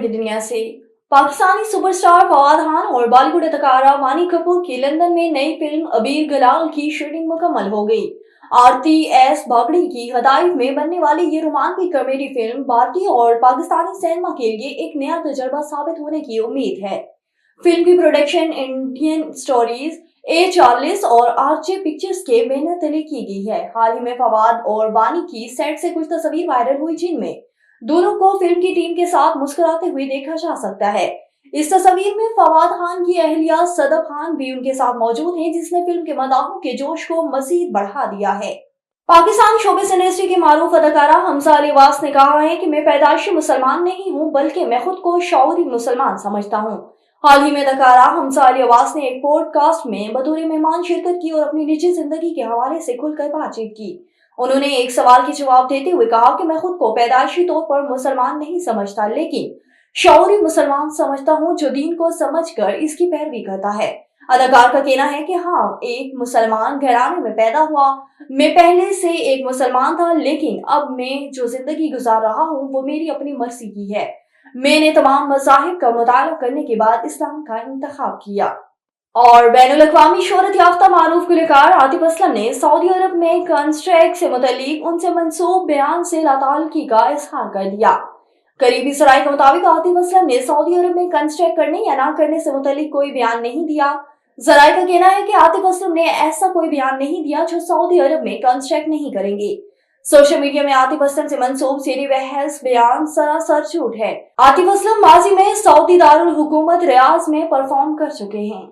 की दुनिया से। पाकिस्तानी सुपरस्टार फवाद खान और बॉलीवुड अदाकारा वानी कपूर की लंदन में नई फिल्म अबीर गलाल की शूटिंग मुकम्मल हो गई। आरती एस बागड़ी की हदायत में बनने वाली ये रोमांटिक कॉमेडी फिल्म भारतीय और पाकिस्तानी सिनेमा के लिए एक नया तजुर्बा साबित होने की उम्मीद है। फिल्म की प्रोडक्शन इंडियन स्टोरीज A40 और आरजे पिक्चर्स के बैनर तले की गई है। हाल ही में फवाद और वानी की सेट से कुछ तस्वीर वायरल हुई जिनमें दोनों को फिल्म की टीम के साथ मुस्कुराते हुए देखा जा सकता है। इस तस्वीर में फवाद खान की अहलिया सदफ खान भी उनके साथ मौजूद हैं, जिसने फिल्म के मदाहों के जोश को मजीद बढ़ा दिया है। पाकिस्तान शोबिस इंडस्ट्री की मारूफ अदाकारा हमजा अली अब्बास ने कहा है कि मैं पैदाइशी मुसलमान नहीं हूँ, बल्कि मैं खुद को शऊरी मुसलमान समझता हूँ। हाल ही में अदाकारा हमजा अली अब्बास ने एक पॉडकास्ट में बतौर मेहमान शिरकत की और अपनी निजी जिंदगी के हवाले से खुलकर बातचीत की। उन्होंने एक सवाल के जवाब देते हुए कहा कि मैं खुद को पैदाइशी तौर पर मुसलमान नहीं समझता, लेकिन शऊरी मुसलमान समझता हूँ जो दीन को समझकर इसकी पैरवी करता है। अदाकार का कहना है कि हाँ, एक मुसलमान घराने में पैदा हुआ। मैं पहले से एक मुसलमान था, लेकिन अब मैं जो जिंदगी गुजार रहा हूँ वो मेरी अपनी मर्जी की है। मैंने तमाम मज़ाहिब का मुताला करने के बाद इस्लाम का इंतखाब किया। और बैनुल-अक़वामी शोहरत याफ्ता मारूफ गुलकार आतिफ असलम ने सऊदी अरब में कॉन्ट्रैक्ट से मुतल्लिक उनसे मंसूब बयान से लाताल्लुकी का इजहार कर दिया। करीबी सराय के मुताबिक आतिफ असलम ने सऊदी अरब में कॉन्ट्रैक्ट करने या ना करने से मुतल्लिक कोई बयान नहीं दिया। जराये का कहना है कि आतिफ असलम ने ऐसा कोई बयान नहीं दिया जो सऊदी अरब में कॉन्ट्रैक्ट नहीं करेंगे। सोशल मीडिया में आतिफ असलम से मंसूब सीरी बहस बयान सरासर झूठ है। आतिफ असलम माजी में सऊदी दारुल हुकूमत रियाज में परफॉर्म कर चुके हैं।